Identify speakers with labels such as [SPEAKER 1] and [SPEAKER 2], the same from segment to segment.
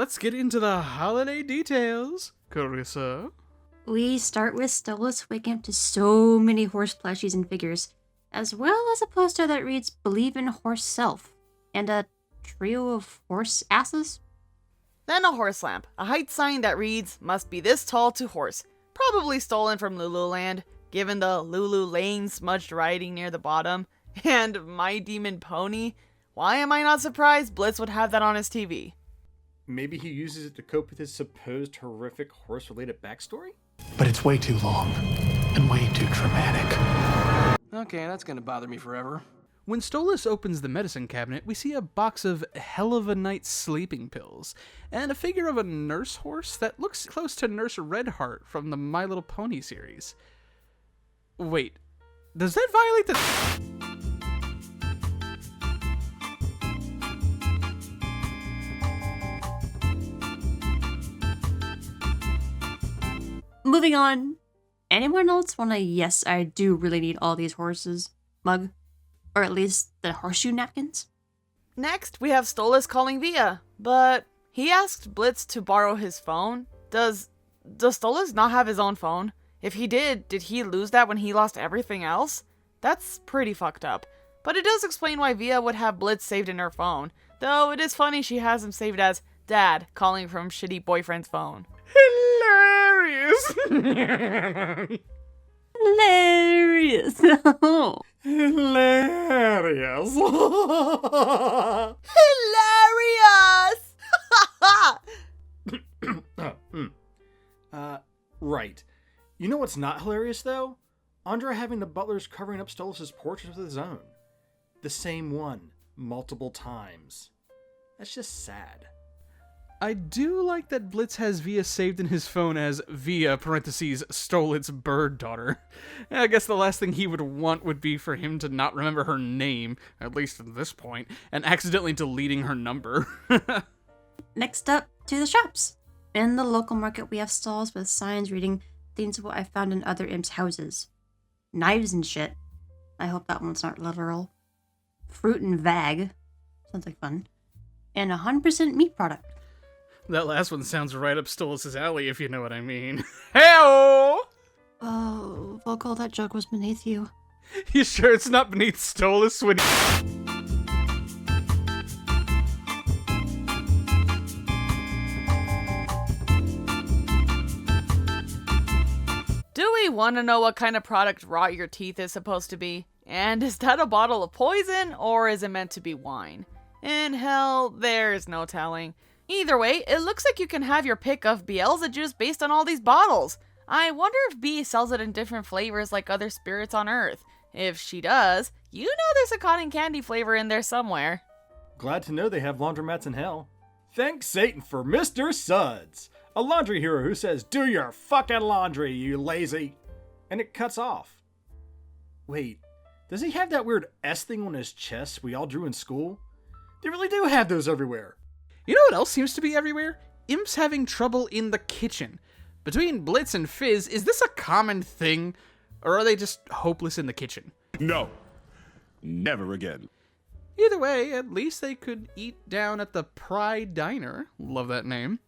[SPEAKER 1] let's get into the holiday details, Carissa.
[SPEAKER 2] We start with Stolas waking up to so many horse plushies and figures, as well as a poster that reads "Believe in Horse Self," and a trio of horse asses.
[SPEAKER 3] Then a horse lamp, a height sign that reads, "Must be this tall to horse." Probably stolen from Lululand, given the Lulu Lane smudged writing near the bottom. And My Demon Pony. Why am I not surprised Blitz would have that on his TV?
[SPEAKER 4] Maybe he uses it to cope with his supposed horrific horse-related backstory?
[SPEAKER 5] But it's way too long and way too dramatic.
[SPEAKER 6] Okay, that's gonna bother me forever.
[SPEAKER 1] When Stolas opens the medicine cabinet, we see a box of Hell of a Night sleeping pills, and a figure of a nurse horse that looks close to Nurse Redheart from the My Little Pony series. Wait, does that violate the...
[SPEAKER 2] Moving on. Anyone else want a "yes, I do really need all these horses" mug? Or at least the horseshoe napkins?
[SPEAKER 3] Next, we have Stolas calling Via, but he asked Blitz to borrow his phone. Does Stolas not have his own phone? If he did he lose that when he lost everything else? That's pretty fucked up. But it does explain why Via would have Blitz saved in her phone, though it is funny she has him saved as Dad calling from shitty boyfriend's phone.
[SPEAKER 1] Hilarious!
[SPEAKER 2] Hilarious!
[SPEAKER 4] Hilarious!
[SPEAKER 3] Hilarious!
[SPEAKER 4] Right. You know what's not hilarious, though? Andre having the butlers covering up Stolas' portrait with his own. The same one, multiple times. That's just sad.
[SPEAKER 1] I do like that Blitz has Via saved in his phone as Via, parentheses, Stolas' bird daughter. I guess the last thing he would want would be for him to not remember her name, at least at this point, and accidentally deleting her number.
[SPEAKER 2] Next up, to the shops. In the local market, we have stalls with signs reading things of what I found in other imps' houses. Knives and shit. I hope that one's not literal. Fruit and vag. Sounds like fun. And 100% meat product.
[SPEAKER 1] That last one sounds right up Stolas' alley, if you know what I mean. Hey-o!
[SPEAKER 2] Oh, Volko, that joke was beneath you.
[SPEAKER 1] You sure it's not beneath Stolas when
[SPEAKER 3] Do we want to know what kind of product rot your teeth is supposed to be? And is that a bottle of poison, or is it meant to be wine? In hell, there's no telling. Either way, it looks like you can have your pick of Bielsa juice based on all these bottles. I wonder if B sells it in different flavors like other spirits on Earth. If she does, you know there's a cotton candy flavor in there somewhere.
[SPEAKER 4] Glad to know they have laundromats in hell. Thanks Satan for Mr. Suds, a laundry hero who says, "Do your fucking laundry, you lazy," and it cuts off. Wait, does he have that weird S thing on his chest we all drew in school? They really do have those everywhere.
[SPEAKER 1] You know what else seems to be everywhere? Imps having trouble in the kitchen. Between Blitz and Fizz, is this a common thing? Or are they just hopeless in the kitchen?
[SPEAKER 7] No. Never again.
[SPEAKER 1] Either way, at least they could eat down at the Pride Diner. Love that name.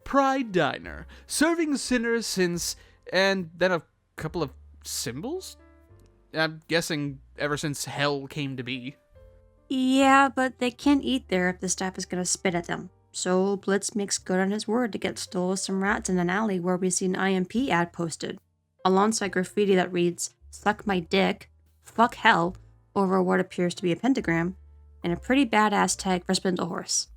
[SPEAKER 1] Pride Diner. Serving sinners since... and then a couple of symbols? I'm guessing ever since hell came to be.
[SPEAKER 2] Yeah, but they can't eat there if the staff is gonna spit at them. So Blitz makes good on his word to get Stolas some rats in an alley where we see an IMP ad posted, alongside graffiti that reads, "Suck my dick," "Fuck hell," over what appears to be a pentagram, and a pretty badass tag for Spindlehorse.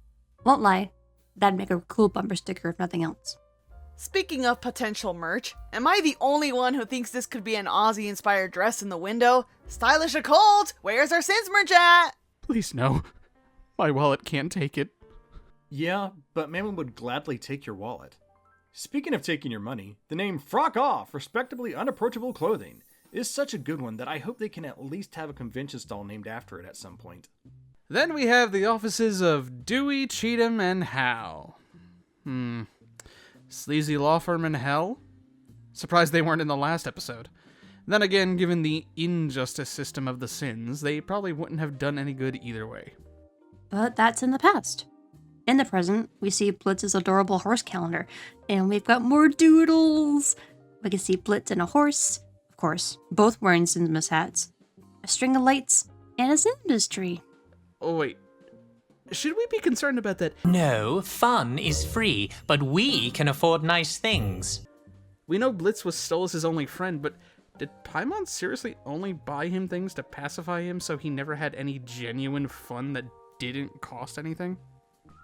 [SPEAKER 2] Won't lie, that'd make a cool bumper sticker if nothing else.
[SPEAKER 3] Speaking of potential merch, am I the only one who thinks this could be an Aussie-inspired dress in the window? Stylish occult! Where's our Sins merch at?
[SPEAKER 1] Please no. My wallet can't take it.
[SPEAKER 4] Yeah, but Mammon would gladly take your wallet. Speaking of taking your money, the name Frock Off, Respectably Unapproachable Clothing, is such a good one that I hope they can at least have a convention stall named after it at some point.
[SPEAKER 1] Then we have the offices of Dewey, Cheatham, and Howe. Sleazy law firm in hell? Surprised they weren't in the last episode. Then again, given the injustice system of the Sins, they probably wouldn't have done any good either way.
[SPEAKER 2] But that's in the past. In the present, we see Blitz's adorable horse calendar, and we've got more doodles. We can see Blitz and a horse, of course, both wearing Sinmas hats, a string of lights, and a Sinmas tree.
[SPEAKER 1] Oh, wait. Should we be concerned about that?
[SPEAKER 8] No, fun is free, but we can afford nice things.
[SPEAKER 1] We know Blitz was Stolas' only friend, but did Paimon seriously only buy him things to pacify him so he never had any genuine fun that didn't cost anything?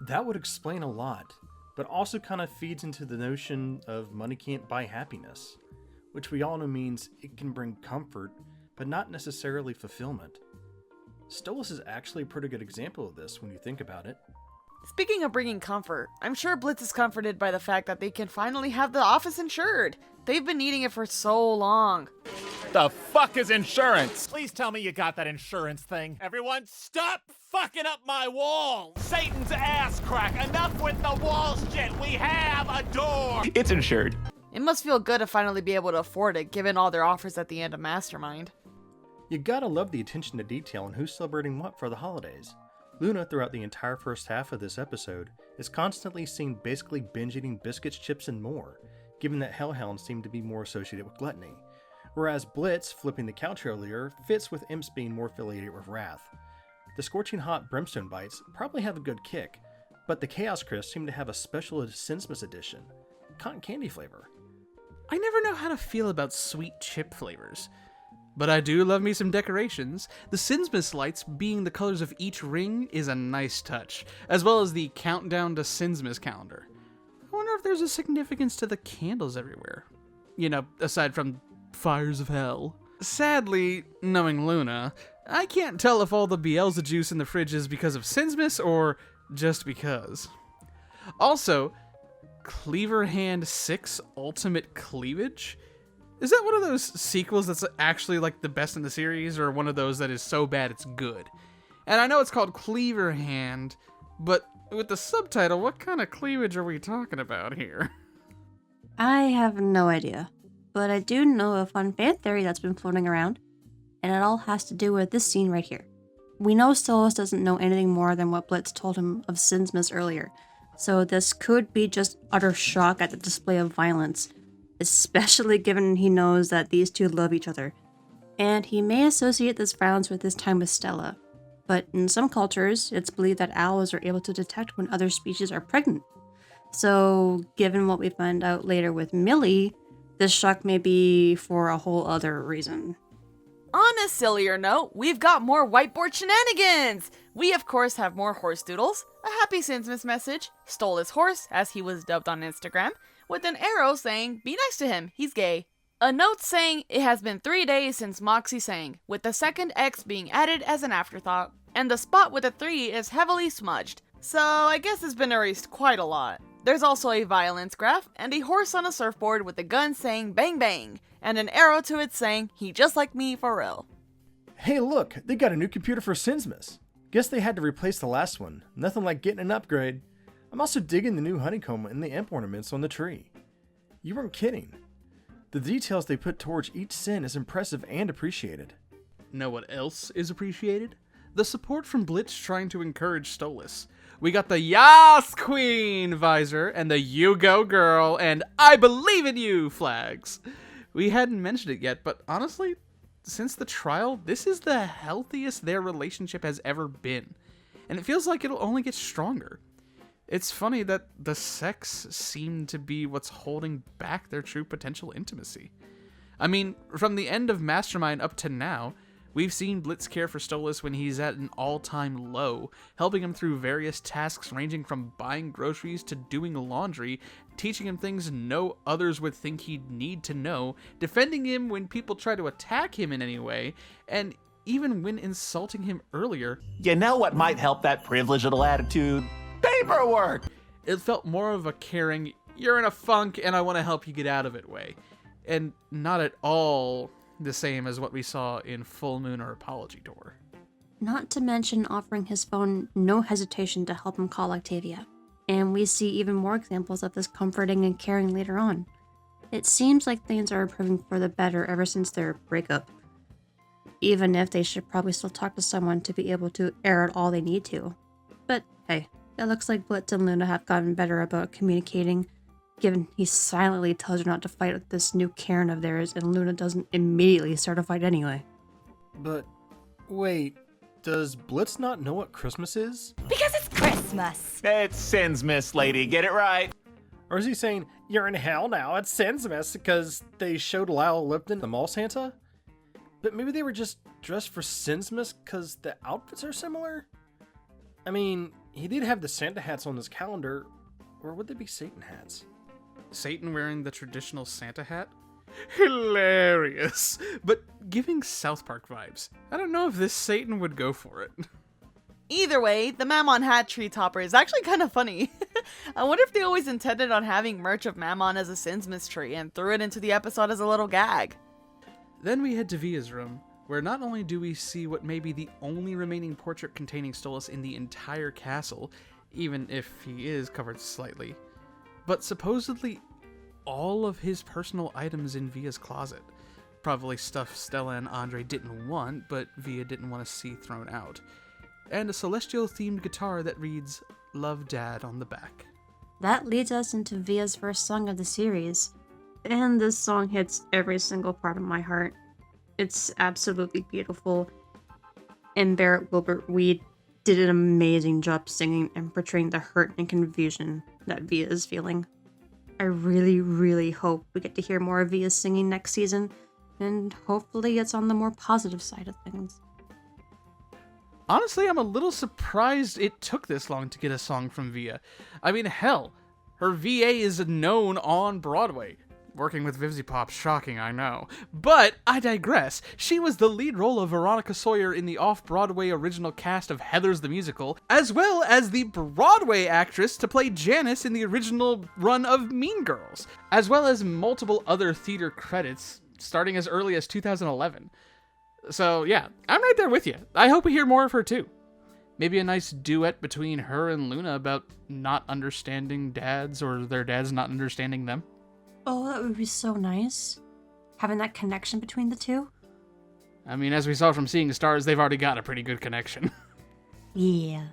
[SPEAKER 4] That would explain a lot, but also kind of feeds into the notion of money can't buy happiness, which we all know means it can bring comfort, but not necessarily fulfillment. Stolas is actually a pretty good example of this when you think about it.
[SPEAKER 3] Speaking of bringing comfort, I'm sure Blitz is comforted by the fact that they can finally have the office insured. They've been needing it for so long.
[SPEAKER 7] The fuck is insurance?
[SPEAKER 9] Please tell me you got that insurance thing. Everyone, stop fucking up my wall! Satan's ass crack! Enough with the wall shit! We have a door!
[SPEAKER 7] It's insured.
[SPEAKER 3] It must feel good to finally be able to afford it, given all their offers at the end of Mastermind.
[SPEAKER 4] You gotta love the attention to detail and who's celebrating what for the holidays. Luna, throughout the entire first half of this episode, is constantly seen basically binge-eating biscuits, chips, and more, given that Hellhounds seem to be more associated with gluttony. Whereas Blitz, flipping the couch earlier, fits with Imps being more affiliated with wrath. The scorching hot brimstone bites probably have a good kick, but the Chaos Crisps seem to have a special Sinmas edition, cotton candy flavor.
[SPEAKER 1] I never know how to feel about sweet chip flavors. But I do love me some decorations. The Sinmas lights being the colors of each ring is a nice touch, as well as the countdown to Sinmas calendar. I wonder if there's a significance to the candles everywhere. You know, aside from fires of hell. Sadly, knowing Luna, I can't tell if all the Beelzebub juice in the fridge is because of Sinmas or just because. Also, Cleaver Hand 6 Ultimate Cleavage? Is that one of those sequels that's actually like the best in the series, or one of those that is so bad it's good? And I know it's called Cleaver Hand, but with the subtitle, what kind of cleavage are we talking about here?
[SPEAKER 2] I have no idea, but I do know a fun fan theory that's been floating around, and it all has to do with this scene right here. We know Stolas doesn't know anything more than what Blitz told him of Sinmas earlier, so this could be just utter shock at the display of violence, especially given he knows that these two love each other. And he may associate this violence with his time with Stella. But in some cultures, it's believed that owls are able to detect when other species are pregnant. So, given what we find out later with Millie, this shock may be for a whole other reason.
[SPEAKER 3] On a sillier note, we've got more whiteboard shenanigans! We, of course, have more horse doodles, a happy Sinmas message, stole his horse, as he was dubbed on Instagram, with an arrow saying, be nice to him, he's gay. A note saying it has been 3 days since Moxie sang, with the second X being added as an afterthought, and the spot with the 3 is heavily smudged, so I guess it's been erased quite a lot. There's also a violence graph, and a horse on a surfboard with a gun saying bang bang, and an arrow to it saying, he just like me for real.
[SPEAKER 4] Hey look, they got a new computer for Sinmas. Guess they had to replace the last one. Nothing like getting an upgrade. I'm also digging the new honeycomb and the imp ornaments on the tree. You weren't kidding. The details they put towards each sin is impressive and appreciated.
[SPEAKER 1] Know what else is appreciated? The support from Blitz trying to encourage Stolas. We got the Yas Queen visor and the You Go Girl and I Believe in You flags. We hadn't mentioned it yet, but honestly, since the trial, this is the healthiest their relationship has ever been. And it feels like it'll only get stronger. It's funny that the sex seemed to be what's holding back their true potential intimacy. I mean, from the end of Mastermind up to now, we've seen Blitz care for Stolas when he's at an all-time low, helping him through various tasks ranging from buying groceries to doing laundry, teaching him things no others would think he'd need to know, defending him when people try to attack him in any way, and even when insulting him earlier.
[SPEAKER 10] You know what might help that privileged little attitude? Paperwork!
[SPEAKER 1] It felt more of a caring, you're in a funk and I want to help you get out of it way. And not at all the same as what we saw in Full Moon or Apology Tour.
[SPEAKER 2] Not to mention offering his phone no hesitation to help him call Octavia. And we see even more examples of this comforting and caring later on. It seems like things are improving for the better ever since their breakup. Even if they should probably still talk to someone to be able to air out all they need to. But hey, It looks like Blitz and Luna have gotten better about communicating, given he silently tells her not to fight with this new Karen of theirs, and Luna doesn't immediately start a fight anyway.
[SPEAKER 4] But, wait, does Blitz not know what Christmas is?
[SPEAKER 11] Because it's Christmas.
[SPEAKER 10] It's sins, Miss Lady. Get it right.
[SPEAKER 4] Or is he saying, you're in hell now, it's Sinsmas, because they showed Lyle Lipton the Mall Santa? But maybe they were just dressed for Sinsmas because the outfits are similar? I mean, he did have the Santa hats on his calendar, or would they be Satan hats?
[SPEAKER 1] Satan wearing the traditional Santa hat? Hilarious! But giving South Park vibes. I don't know if this Satan would go for it.
[SPEAKER 3] Either way, the Mammon hat tree topper is actually kind of funny. I wonder if they always intended on having merch of Mammon as a Sinsmas tree and threw it into the episode as a little gag.
[SPEAKER 1] Then we head to Via's room, where not only do we see what may be the only remaining portrait containing Stolas in the entire castle, even if he is covered slightly, but supposedly all of his personal items in Via's closet. Probably stuff Stella and Andre didn't want, but Via didn't want to see thrown out. And a Celestial-themed guitar that reads, "Love Dad" on the back.
[SPEAKER 2] That leads us into Via's first song of the series, and this song hits every single part of my heart. It's absolutely beautiful, and Barrett Wilbert-Weed did an amazing job singing and portraying the hurt and confusion that Via is feeling. I really, really hope we get to hear more of Via's singing next season, and hopefully it's on the more positive side of things.
[SPEAKER 1] Honestly, I'm a little surprised it took this long to get a song from Via. I mean, hell, her VA is known on Broadway. Working with Vivzy Pop, shocking, I know. But I digress. She was the lead role of Veronica Sawyer in the off-Broadway original cast of Heathers the Musical, as well as the Broadway actress to play Janice in the original run of Mean Girls, as well as multiple other theater credits starting as early as 2011. So yeah, I'm right there with you. I hope we hear more of her too. Maybe a nice duet between her and Luna about not understanding dads or their dads not understanding them.
[SPEAKER 2] Oh, that would be so nice. Having that connection between the two.
[SPEAKER 1] I mean, as we saw from Seeing Stars, they've already got a pretty good connection.
[SPEAKER 2] Yeah.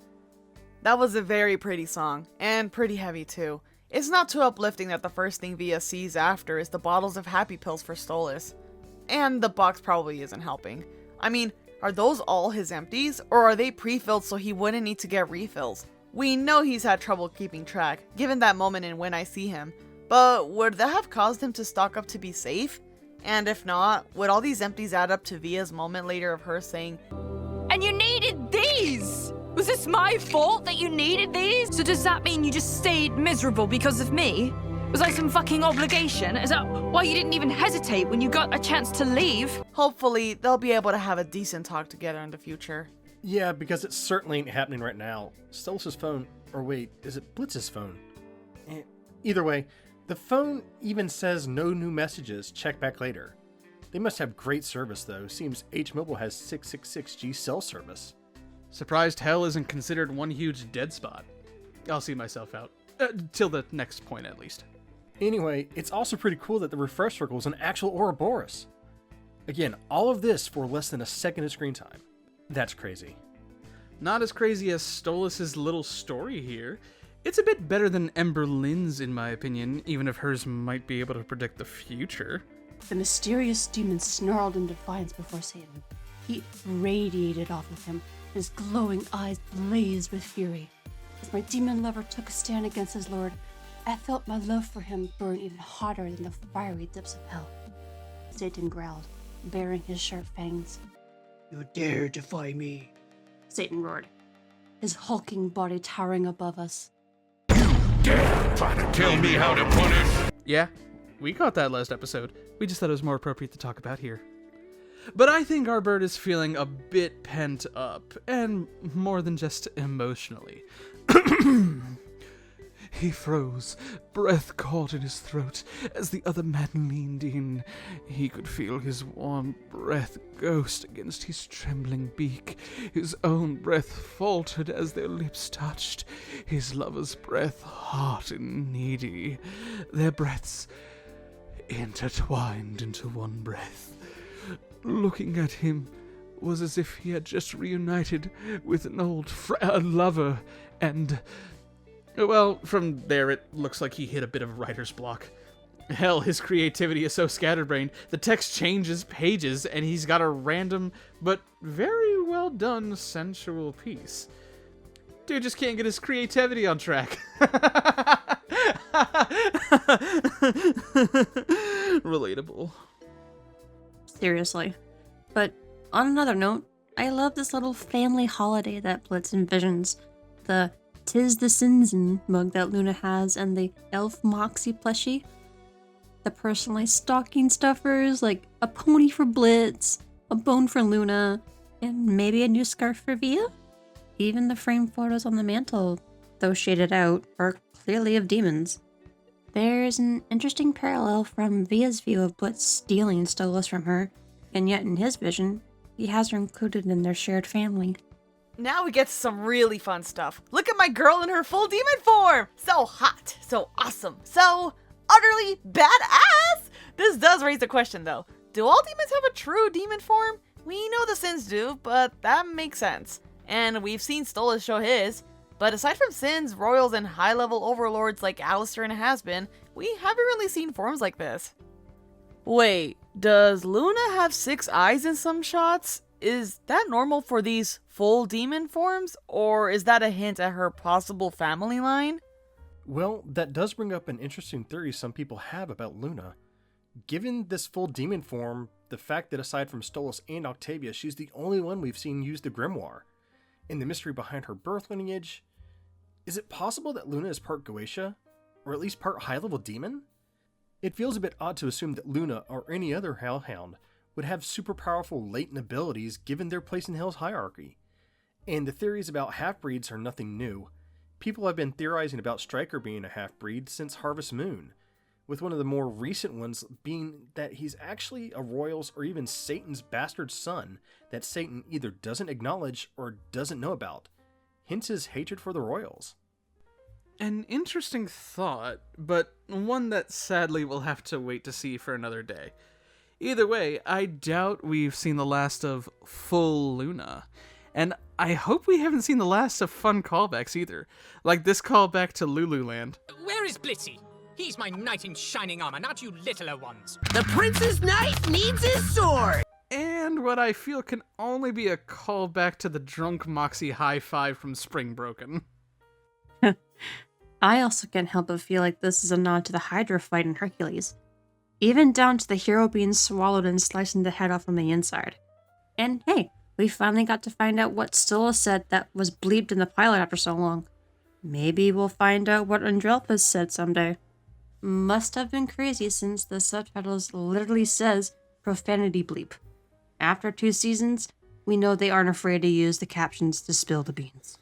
[SPEAKER 3] That was a very pretty song, and pretty heavy too. It's not too uplifting that the first thing Via sees after is the bottles of Happy Pills for Stolas. And the box probably isn't helping. I mean, are those all his empties, or are they pre-filled so he wouldn't need to get refills? We know he's had trouble keeping track, given that moment in When I See Him, but would that have caused him to stock up to be safe? And if not, would all these empties add up to Via's moment later of her saying,
[SPEAKER 11] And you needed these! Was this my fault that you needed these? So does that mean you just stayed miserable because of me? Was I some fucking obligation? Is that why you didn't even hesitate when you got a chance to leave?
[SPEAKER 3] Hopefully, they'll be able to have a decent talk together in the future.
[SPEAKER 4] Yeah, because it certainly ain't happening right now. Stolas' phone, or wait, is it Blitz's phone? Either way, the phone even says no new messages, check back later. They must have great service though. Seems H-Mobile has 666G cell service.
[SPEAKER 1] Surprised hell isn't considered one huge dead spot. I'll see myself out. Till the next point, at least.
[SPEAKER 4] Anyway, it's also pretty cool that the refresh circle is an actual Ouroboros. Again, all of this for less than a second of screen time. That's crazy.
[SPEAKER 1] Not as crazy as Stolas' little story here. It's a bit better than Ember Lynn's, in my opinion, even if hers might be able to predict the future.
[SPEAKER 2] The mysterious demon snarled in defiance before Satan. Heat radiated off of him. His glowing eyes blazed with fury. As my demon lover took a stand against his lord, I felt my love for him burn even hotter than the fiery depths of hell. Satan growled, baring his sharp fangs. You dare defy me? Satan roared, his hulking body towering above us.
[SPEAKER 12] Dare try to tell me how to punish?
[SPEAKER 1] Yeah, we caught that last episode. We just thought it was more appropriate to talk about here. But I think our bird is feeling a bit pent up, and more than just emotionally. He froze, breath caught in his throat as the other man leaned in. He could feel his warm breath ghost against his trembling beak. His own breath faltered as their lips touched, his lover's breath hot and needy. Their breaths intertwined into one breath. Looking at him was as if he had just reunited with an old lover, and Well, from there it looks like he hit a bit of writer's block. Hell, his creativity is so scatterbrained, the text changes pages and he's got a random but very well done sensual piece. Dude just can't get his creativity on track. Relatable.
[SPEAKER 2] Seriously. But on another note, I love this little family holiday that Blitz envisions. The "'Tis the Sinsen" mug that Luna has and the elf Moxie plushie. The personalized stocking stuffers, like a pony for Blitz, a bone for Luna, and maybe a new scarf for Via? Even the framed photos on the mantle, though shaded out, are clearly of demons. There's an interesting parallel from Via's view of Blitz stealing Stolas from her, and yet in his vision, he has her included in their shared family.
[SPEAKER 3] Now we get to some really fun stuff. Look at my girl in her full demon form! So hot, so awesome, so utterly badass! This does raise a question though. Do all demons have a true demon form? We know the Sins do, but that makes sense. And we've seen Stolas show his. But aside from Sins, Royals, and high-level overlords like Alistair and Hasbin, we haven't really seen forms like this. Wait, does Luna have 6 eyes in some shots? Is that normal for these full demon forms? Or is that a hint at her possible family line?
[SPEAKER 4] Well, that does bring up an interesting theory some people have about Luna. Given this full demon form, the fact that aside from Stolas and Octavia, she's the only one we've seen use the grimoire, and the mystery behind her birth lineage, is it possible that Luna is part Goetia? Or at least part high-level demon? It feels a bit odd to assume that Luna, or any other Hellhound, would have super powerful latent abilities given their place in Hell's hierarchy. And the theories about half-breeds are nothing new. People have been theorizing about Stryker being a half-breed since Harvest Moon, with one of the more recent ones being that he's actually a Royal's or even Satan's bastard son that Satan either doesn't acknowledge or doesn't know about, hence his hatred for the Royals.
[SPEAKER 1] An interesting thought, but one that sadly we'll have to wait to see for another day. Either way, I doubt we've seen the last of full Luna. And I hope we haven't seen the last of fun callbacks either, like this callback to Lululand.
[SPEAKER 8] Where is Blitzy? He's my knight in shining armor, not you littler ones.
[SPEAKER 13] The Prince's Knight needs his sword!
[SPEAKER 1] And what I feel can only be a callback to the drunk Moxie high five from Spring Broken.
[SPEAKER 2] I also can't help but feel like this is a nod to the Hydra fight in Hercules. Even down to the hero being swallowed and slicing the head off from the inside. And hey, we finally got to find out what Stolas said that was bleeped in the pilot after so long. Maybe we'll find out what Andrelphus said someday. Must have been crazy since the subtitles literally says profanity bleep. After 2 seasons, we know they aren't afraid to use the captions to spill the beans.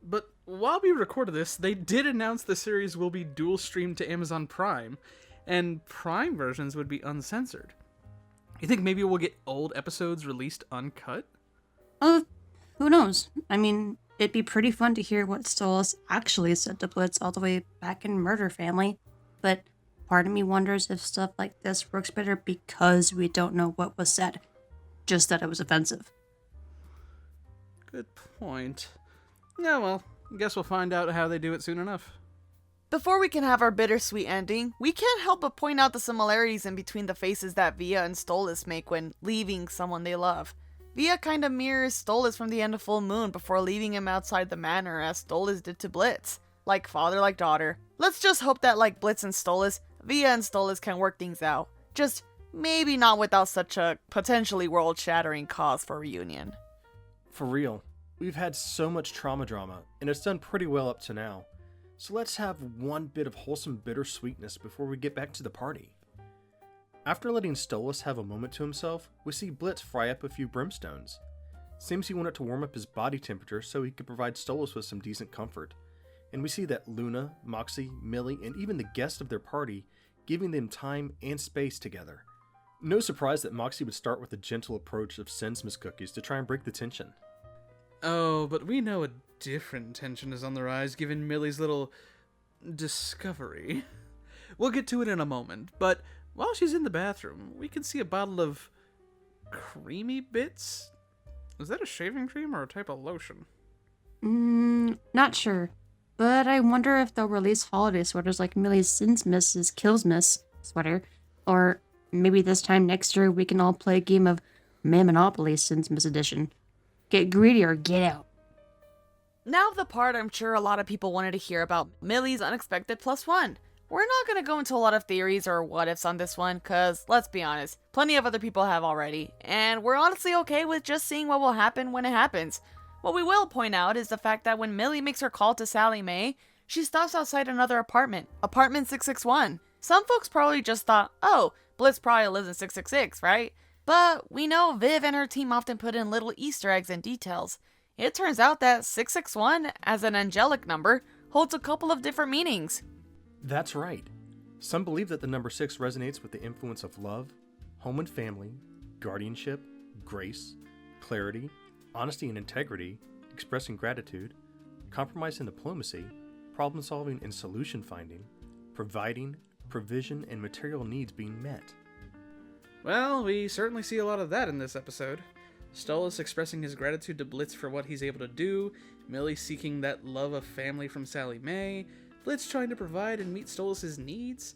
[SPEAKER 1] But while we recorded this, they did announce the series will be dual streamed to Amazon Prime, and Prime versions would be uncensored. You think maybe we'll get old episodes released uncut?
[SPEAKER 2] Who knows? I mean, it'd be pretty fun to hear what Stolas actually said to Blitz all the way back in Murder Family, but part of me wonders if stuff like this works better because we don't know what was said, just that it was offensive.
[SPEAKER 1] Good point. Yeah, well, I guess we'll find out how they do it soon enough.
[SPEAKER 3] Before we can have our bittersweet ending, we can't help but point out the similarities in between the faces that Via and Stolas make when leaving someone they love. Via kinda mirrors Stolas from the end of Full Moon before leaving him outside the manor as Stolas did to Blitz. Like father, like daughter. Let's just hope that like Blitz and Stolas, Via and Stolas can work things out. Just maybe not without such a potentially world-shattering cause for reunion.
[SPEAKER 4] For real, we've had so much trauma drama, and it's done pretty well up to now. So let's have one bit of wholesome bittersweetness before we get back to the party. After letting Stolas have a moment to himself, we see Blitz fry up a few brimstones. Seems he wanted to warm up his body temperature so he could provide Stolas with some decent comfort. And we see that Luna, Moxie, Millie, and even the guest of their party giving them time and space together. No surprise that Moxie would start with a gentle approach of Sensmas cookies to try and break the tension.
[SPEAKER 1] Oh, but we know a different tension is on the rise given Millie's little discovery. We'll get to it in a moment, but while she's in the bathroom, we can see a bottle of creamy bits. Is that a shaving cream or a type of lotion?
[SPEAKER 2] Not sure. but I wonder if they'll release holiday sweaters like Millie's Sinsmith's Killsmith's sweater, or maybe this time next year we can all play a game of Monopoly Sinsmith's edition. Get greedy or get out.
[SPEAKER 3] Now the part I'm sure a lot of people wanted to hear about Millie's unexpected +1. We're not going to go into a lot of theories or what ifs on this one, cause let's be honest, plenty of other people have already, and we're honestly okay with just seeing what will happen when it happens. What we will point out is the fact that when Millie makes her call to Sally Mae, she stops outside another apartment, apartment 661. Some folks probably just thought, oh, Blitz probably lives in 666, right? But we know Viv and her team often put in little Easter eggs and details. It turns out that 661, as an angelic number, holds a couple of different meanings.
[SPEAKER 4] That's right. Some believe that the number 6 resonates with the influence of love, home and family, guardianship, grace, clarity, honesty and integrity, expressing gratitude, compromise and diplomacy, problem solving and solution finding, providing, provision, and material needs being met.
[SPEAKER 1] Well, we certainly see a lot of that in this episode. Stolas expressing his gratitude to Blitz for what he's able to do, Millie seeking that love of family from Sally Mae, Blitz trying to provide and meet Stolas' needs,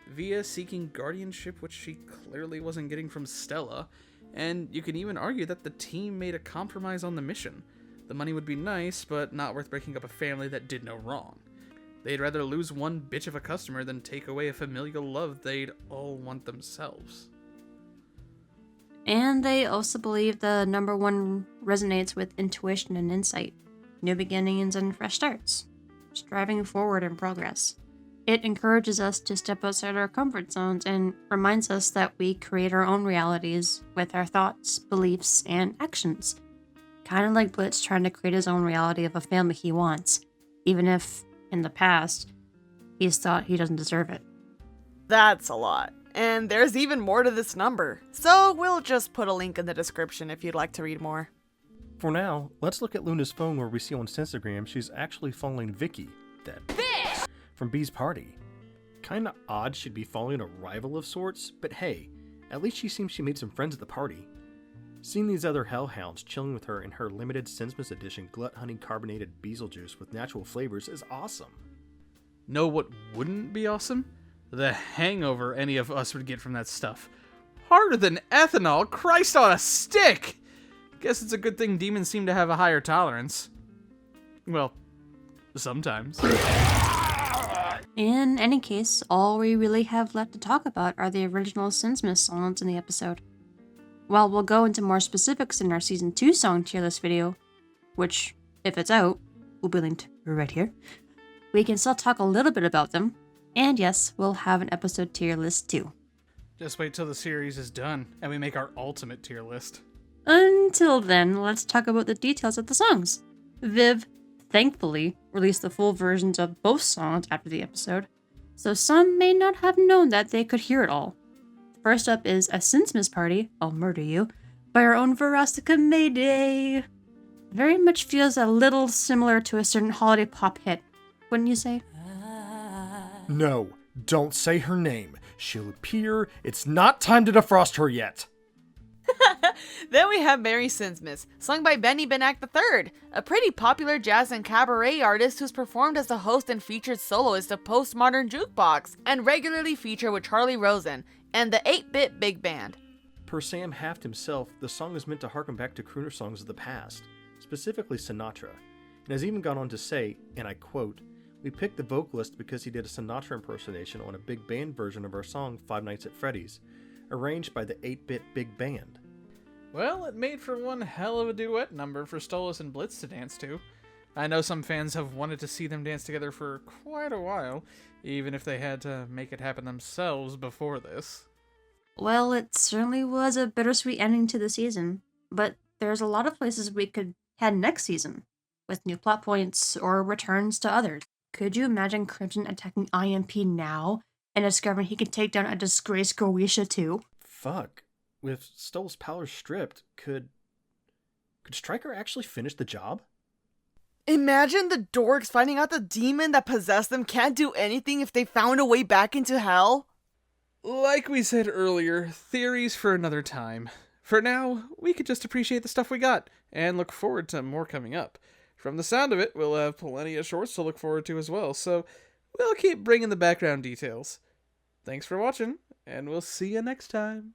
[SPEAKER 1] Via seeking guardianship which she clearly wasn't getting from Stella, and you can even argue that the team made a compromise on the mission. The money would be nice, but not worth breaking up a family that did no wrong. They'd rather lose one bitch of a customer than take away a familial love they'd all want themselves.
[SPEAKER 2] And they also believe the number 1 resonates with intuition and insight, new beginnings and fresh starts, striving forward in progress. It encourages us to step outside our comfort zones and reminds us that we create our own realities with our thoughts, beliefs, and actions. Kind of like Blitz trying to create his own reality of a family he wants, even if, in the past, he's thought he doesn't deserve it.
[SPEAKER 3] That's a lot. And there's even more to this number, so we'll just put a link in the description if you'd like to read more.
[SPEAKER 4] For now, let's look at Luna's phone where we see on Instagram she's actually following Vicky, that bitch, from B's party. Kinda odd she'd be following a rival of sorts, but hey, at least she seems she made some friends at the party. Seeing these other hellhounds chilling with her in her limited Sinsmas edition glut honey carbonated Beetlejuice with natural flavors is awesome.
[SPEAKER 1] Know what wouldn't be awesome? The hangover any of us would get from that stuff. Harder than ethanol, Christ on a stick! Guess it's a good thing demons seem to have a higher tolerance. Well, sometimes.
[SPEAKER 2] In any case, all we really have left to talk about are the original Sinsmith songs in the episode. While we'll go into more specifics in our Season 2 song tier list video, which, if it's out, will be linked right here, we can still talk a little bit about them. And yes, we'll have an episode tier list too.
[SPEAKER 1] Just wait till the series is done and we make our ultimate tier list.
[SPEAKER 2] Until then, let's talk about the details of the songs. Viv, thankfully, released the full versions of both songs after the episode, so some may not have known that they could hear it all. First up is A Sinsmith's Party, I'll Murder You, by our own Verostica Mayday. Very much feels a little similar to a certain holiday pop hit, wouldn't you say?
[SPEAKER 4] No, don't say her name. She'll appear. It's not time to defrost her yet.
[SPEAKER 3] Then we have Mary Sinsmith, sung by Benny Benack III, a pretty popular jazz and cabaret artist who's performed as the host and featured soloist of Postmodern Jukebox, and regularly featured with Charlie Rosen and the 8-Bit Big Band.
[SPEAKER 4] Per Sam Haft himself, the song is meant to harken back to crooner songs of the past, specifically Sinatra, and has even gone on to say, and I quote, "We picked the vocalist because he did a Sinatra impersonation on a big band version of our song Five Nights at Freddy's, arranged by the 8-Bit Big Band."
[SPEAKER 1] Well, it made for one hell of a duet number for Stolas and Blitz to dance to. I know some fans have wanted to see them dance together for quite a while, even if they had to make it happen themselves before this.
[SPEAKER 2] Well, it certainly was a bittersweet ending to the season, but there's a lot of places we could head next season, with new plot points or returns to others. Could you imagine Crimson attacking IMP now and discovering he can take down a disgraced Goetia too?
[SPEAKER 4] Fuck. With Stolas' powers stripped, could Stryker actually finish the job?
[SPEAKER 3] Imagine the dorks finding out the demon that possessed them can't do anything if they found a way back into hell.
[SPEAKER 1] Like we said earlier, theories for another time. For now, we could just appreciate the stuff we got, and look forward to more coming up. from the sound of it, we'll have plenty of shorts to look forward to as well, so we'll keep bringing the background details. Thanks for watching, and we'll see you next time.